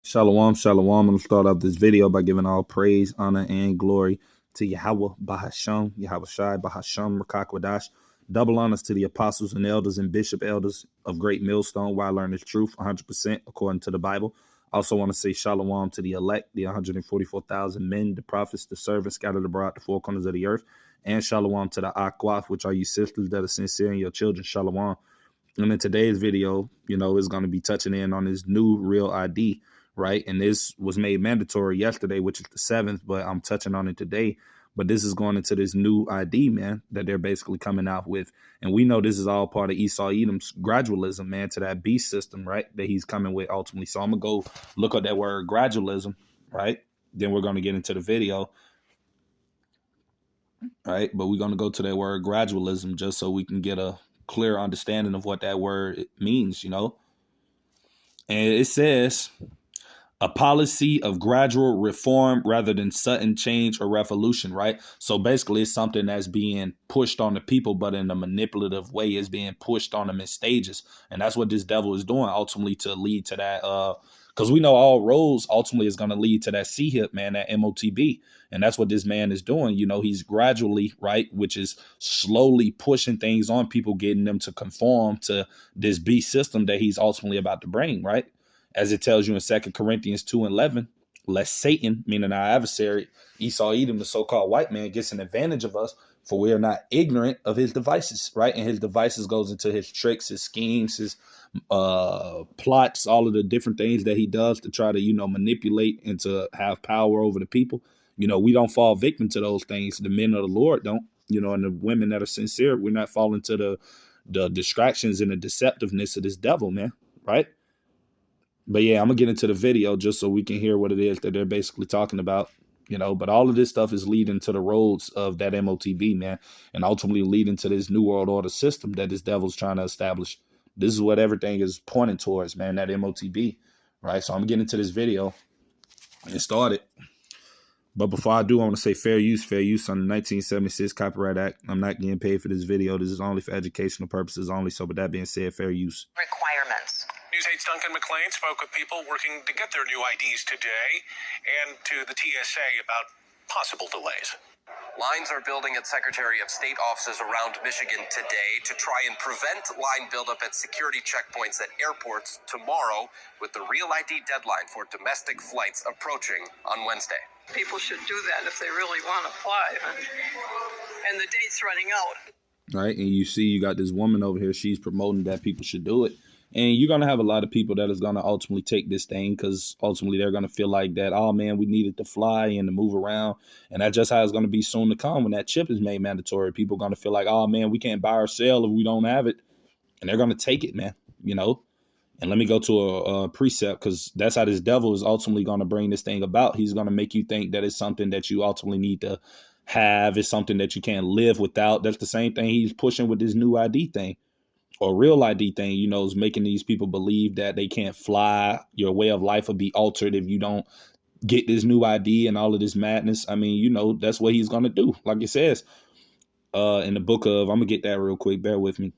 Shalom, shalom. I'm going to start off this video by giving all praise, honor, and glory to Yahweh Bahasham, Yahweh Shai Bahasham, Rakakwadash. Double honors to the apostles and elders and bishop elders of Great Millstone, where I learn this truth 100% according to the Bible. I also want to say shalom to the elect, the 144,000 men, the prophets, the servants scattered abroad the four corners of the earth, and shalom to the Akwaf, which are you sisters that are sincere and your children. Shalom. And in today's video, is going to be touching in on this new real ID, right? And this was made mandatory yesterday, which is the 7th, but I'm touching on it today. But this is going into this new ID, man, that they're basically coming out with. And we know this is all part of Esau Edom's gradualism, man, to that beast system, right, that he's coming with ultimately. So I'm going to go look up that word gradualism, right? Then we're going to get into the video, right? But we're going to go to that word gradualism just so we can get a clear understanding of what that word means, And it says a policy of gradual reform rather than sudden change or revolution, right? So basically it's something that's being pushed on the people, but in a manipulative way is being pushed on them in stages. And that's what this devil is doing ultimately to lead to that, because we know all roads ultimately is going to lead to that C-hip, man, that MOTB. And that's what this man is doing. He's gradually, right, which is slowly pushing things on people, getting them to conform to this beast system that he's ultimately about to bring, right? As it tells you in 2 Corinthians 2:11, lest Satan, meaning our adversary, Esau Edom, the so-called white man, gets an advantage of us, for we are not ignorant of his devices, right? And his devices goes into his tricks, his schemes, his plots, all of the different things that he does to try to, manipulate and to have power over the people. We don't fall victim to those things. The men of the Lord don't, and the women that are sincere, we're not falling to the distractions and the deceptiveness of this devil, man, right? But yeah, I'm going to get into the video just so we can hear what it is that they're basically talking about, But all of this stuff is leading to the roads of that MOTB, man, and ultimately leading to this new world order system that this devil's trying to establish. This is what everything is pointing towards, man, that MOTB, right? So I'm getting into this video and start it. But before I do, I want to say fair use on the 1976 Copyright Act. I'm not getting paid for this video. This is only for educational purposes only. So with that being said, fair use. Requirements. News 8's Duncan McLean spoke with people working to get their new IDs today and to the TSA about possible delays. Lines are building at Secretary of State offices around Michigan today to try and prevent line buildup at security checkpoints at airports tomorrow, with the real ID deadline for domestic flights approaching on Wednesday. People should do that if they really want to fly, and the date's running out. All right, and you see you got this woman over here. She's promoting that people should do it. And you're going to have a lot of people that is going to ultimately take this thing because ultimately they're going to feel like that, oh, man, we needed to fly and to move around. And that's just how it's going to be soon to come when that chip is made mandatory. People are going to feel like, oh, man, we can't buy or sell if we don't have it. And they're going to take it, man, And let me go to a precept because that's how this devil is ultimately going to bring this thing about. He's going to make you think that it's something that you ultimately need to have. It's something that you can't live without. That's the same thing he's pushing with this new ID thing. Or real ID thing, is making these people believe that they can't fly. Your way of life will be altered if you don't get this new ID and all of this madness. I mean, that's what he's going to do. Like it says in the book of, I'm going to get that real quick. Bear with me.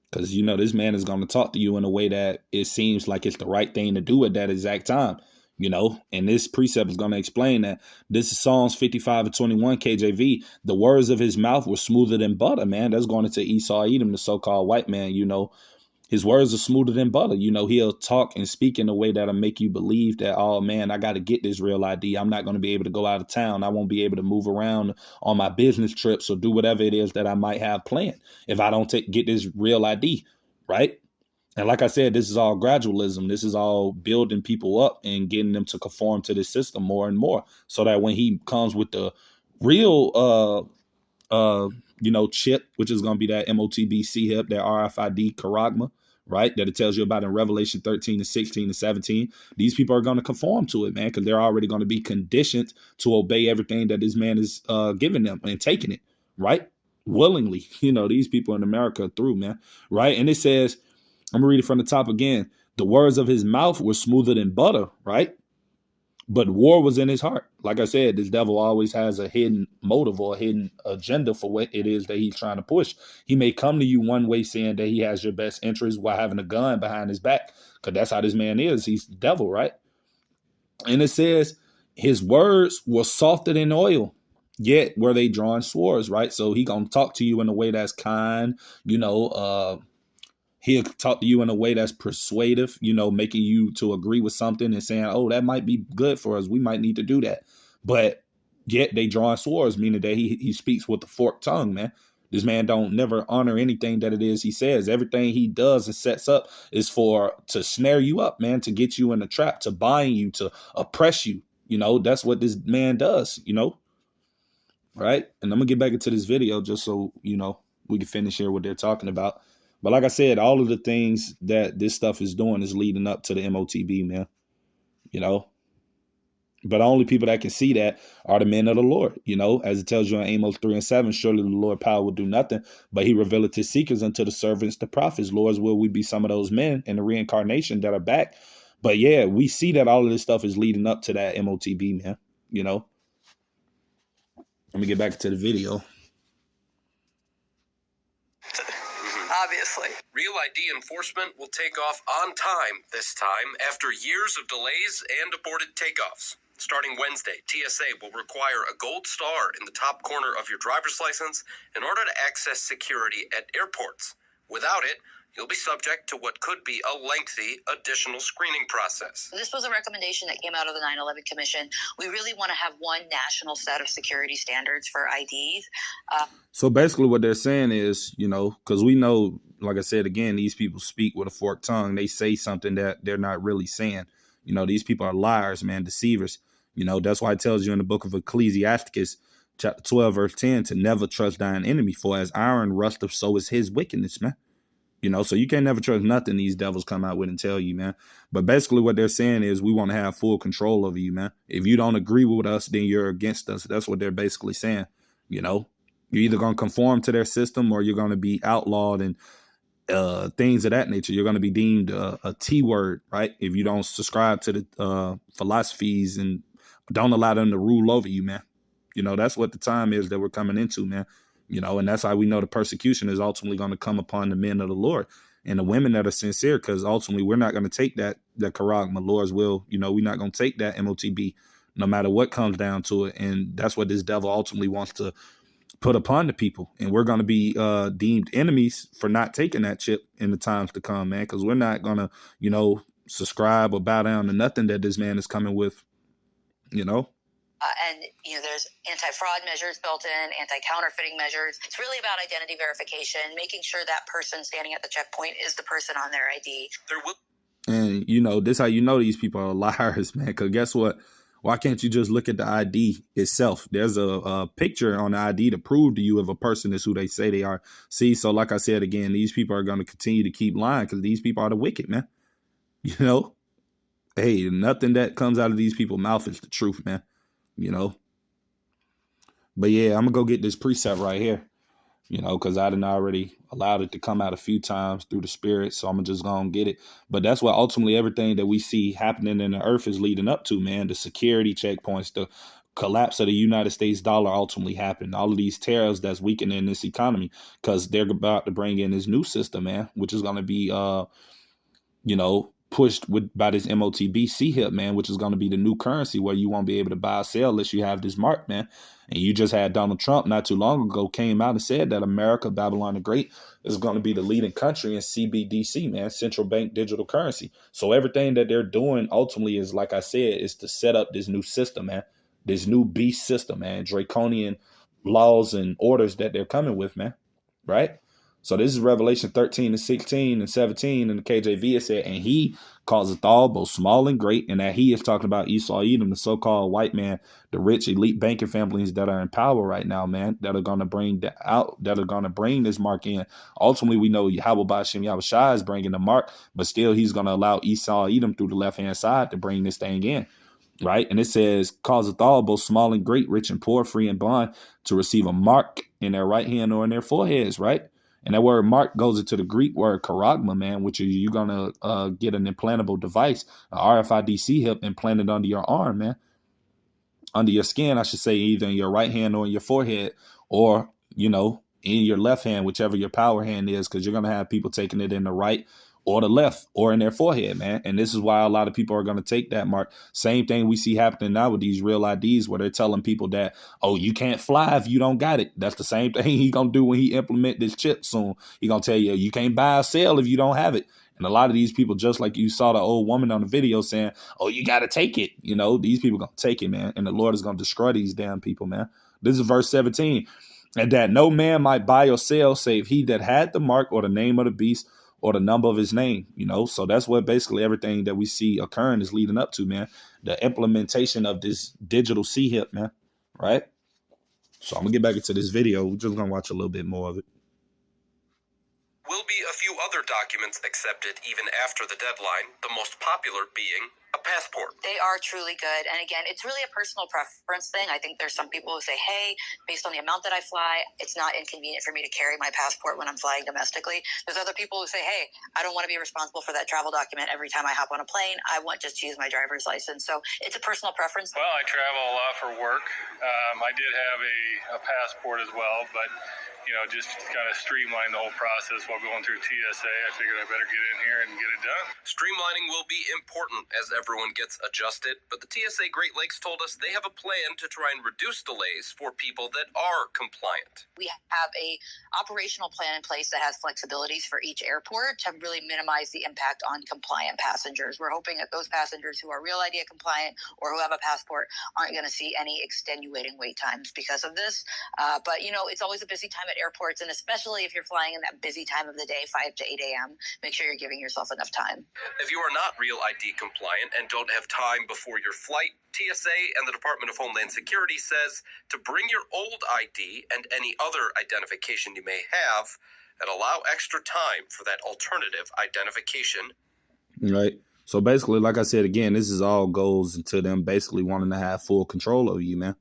Because, this man is going to talk to you in a way that it seems like it's the right thing to do at that exact time. And this precept is going to explain that. This is Psalms 55:21 KJV. The words of his mouth were smoother than butter, man. That's going into Esau Edom, the so-called white man. His words are smoother than butter. He'll talk and speak in a way that'll make you believe that, oh, man, I got to get this real ID. I'm not going to be able to go out of town. I won't be able to move around on my business trips or do whatever it is that I might have planned if I don't get this real ID, right? And like I said, this is all gradualism. This is all building people up and getting them to conform to this system more and more so that when he comes with the real, chip, which is going to be that MOTB C-hip, that RFID charagma, right, that it tells you about in Revelation 13 and 16 and 17, these people are going to conform to it, man, because they're already going to be conditioned to obey everything that this man is giving them and taking it, right, willingly. These people in America are through, man, right? And it says, I'm going to read it from the top again. The words of his mouth were smoother than butter, right? But war was in his heart. Like I said, this devil always has a hidden motive or a hidden agenda for what it is that he's trying to push. He may come to you one way saying that he has your best interest while having a gun behind his back, because that's how this man is. He's the devil, right? And it says his words were softer than oil, yet were they drawing swords, right? So he gonna talk to you in a way that's kind, you know, he'll talk to you in a way that's persuasive, you know, making you to agree with something and saying, oh, that might be good for us. We might need to do that. But yet they drawing swords, meaning that he speaks with a forked tongue, man. This man don't never honor anything that it is he says. Everything he does and sets up is for to snare you up, man, to get you in a trap, to bind you, to oppress you. You know, that's what this man does, you know. Right. And I'm gonna get back into this video just so, you know, we can finish here what they're talking about. But like I said, all of the things that this stuff is doing is leading up to the MOTB, man. You know, but the only people that can see that are the men of the Lord, you know, as it tells you in Amos 3:7, surely the Lord power will do nothing, but he revealeth his secrets unto the servants, the prophets. Lord's will we be some of those men in the reincarnation that are back. But yeah, we see that all of this stuff is leading up to that MOTB, man. You know, let me get back to the video. Obviously. Real ID enforcement will take off on time this time after years of delays and aborted takeoffs. Starting Wednesday, TSA will require a gold star in the top corner of your driver's license in order to access security at airports. Without it, you'll be subject to what could be a lengthy additional screening process. This was a recommendation that came out of the 9/11 Commission. We really want to have one national set of security standards for IDs. So basically what they're saying is, you know, because we know, like I said, again, these people speak with a forked tongue. They say something that they're not really saying. You know, these people are liars, man, deceivers. You know, that's why it tells you in the book of Ecclesiasticus, chapter 12, verse 10, to never trust thine enemy, for as iron rusteth, so is his wickedness, man. You know, so you can never trust nothing these devils come out with and tell you, man. But basically what they're saying is we want to have full control over you, man. If you don't agree with us, then you're against us. That's what they're basically saying. You know, you're either going to conform to their system or you're going to be outlawed and things of that nature. You're going to be deemed a T word, right? If you don't subscribe to the philosophies and don't allow them to rule over you, man. You know, that's what the time is that we're coming into, man. You know, and that's how we know the persecution is ultimately going to come upon the men of the Lord and the women that are sincere, because ultimately we're not going to take that charagma, Lord's will. You know, we're not going to take that MOTB no matter what comes down to it. And that's what this devil ultimately wants to put upon the people. And we're going to be deemed enemies for not taking that chip in the times to come, man, because we're not going to, you know, subscribe or bow down to nothing that this man is coming with, you know. And, you know, there's anti-fraud measures built in, anti-counterfeiting measures. It's really about identity verification, making sure that person standing at the checkpoint is the person on their ID. And, you know, this is how you know these people are liars, man, because guess what? Why can't you just look at the ID itself? There's a picture on the ID to prove to you if a person is who they say they are. See, so like I said, again, these people are going to continue to keep lying because these people are the wicked, man. You know, hey, nothing that comes out of these people's mouth is the truth, man. You know, but yeah, I'm gonna go get this precept right here, you know, because I didn't already allowed it to come out a few times through the spirit. So I'm just gonna get it. But that's what ultimately everything that we see happening in the earth is leading up to, man. The security checkpoints, the collapse of the United States dollar ultimately happened. All of these tariffs that's weakening this economy because they're about to bring in this new system, man, which is gonna be, you know, pushed by this MOTB CHIP, man, which is going to be the new currency where you won't be able to buy or sell unless you have this mark, man. And you just had Donald Trump not too long ago came out and said that America, Babylon the Great, is going to be the leading country in CBDC, man, central bank digital currency. So everything that they're doing ultimately is, like I said, is to set up this new system, man, this new beast system, man, draconian laws and orders that they're coming with, man, right? So this is Revelation 13 and 16 and 17 in the KJV. It said, and he causeth all, both small and great, and that he is talking about Esau, Edom, the so-called white man, the rich elite banking families that are in power right now, man, that are going to bring that out, that are going to bring this mark in. Ultimately, we know Yahweh Ba'Shem Yahushua is bringing the mark, but still he's going to allow Esau, Edom through the left-hand side to bring this thing in. Right. And it says, causeth all, both small and great, rich and poor, free and bond, to receive a mark in their right hand or in their foreheads. Right. And that word mark goes into the Greek word charagma, man, which is you're going to get an implantable device, a RFID chip implanted under your arm, man. Under your skin, I should say, either in your right hand or in your forehead, or, you know, in your left hand, whichever your power hand is, because you're going to have people taking it in the right or the left or in their forehead, man. And this is why a lot of people are going to take that mark. Same thing we see happening now with these real IDs, where they're telling people that, oh, you can't fly if you don't got it. That's the same thing he going to do when he implement this chip soon. He going to tell you, you can't buy or sell if you don't have it. And a lot of these people, just like you saw the old woman on the video saying, oh, you got to take it. You know, these people going to take it, man. And the Lord is going to destroy these damn people, man. This is verse 17. And that no man might buy or sell save he that had the mark or the name of the beast or the number of his name, you know. So that's what basically everything that we see occurring is leading up to, man. The implementation of this digital C-hip, man. Right? So I'm going to get back into this video. We're just going to watch a little bit more of it. Will be a few other documents accepted even after the deadline, the most popular being a passport. They are truly good. And again, it's really a personal preference thing. I think there's some people who say, hey, based on the amount that I fly, it's not inconvenient for me to carry my passport when I'm flying domestically. There's other people who say, hey, I don't want to be responsible for that travel document every time I hop on a plane. I want just to use my driver's license. So it's a personal preference. Well, I travel a lot for work. I did have a passport as well, but you know, just kind of streamline the whole process while going through TSA. I figured I better get in here and get it done. Streamlining will be important as everyone gets adjusted, but the TSA Great Lakes told us they have a plan to try and reduce delays for people that are compliant. We have a operational plan in place that has flexibilities for each airport to really minimize the impact on compliant passengers. We're hoping that those passengers who are Real ID compliant or who have a passport aren't going to see any extenuating wait times because of this. But, you know, it's always a busy time at airports, and especially if you're flying in that busy time of the day, 5 to 8 a.m., make sure you're giving yourself enough time. If you are not Real ID compliant and don't have time before your flight, TSA and the Department of Homeland Security says to bring your old ID and any other identification you may have and allow extra time for that alternative identification. Right. So basically, like I said, again, this is all goes into them basically wanting to have full control over you, man.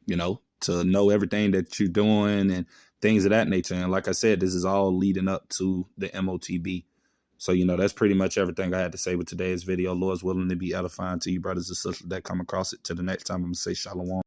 You know, to know everything that you're doing and things of that nature. And like I said, this is all leading up to the MOTB. So, you know, that's pretty much everything I had to say with today's video. Lord's willing to be edifying to you, brothers and sisters that come across it. Till the next time, I'm going to say shalom.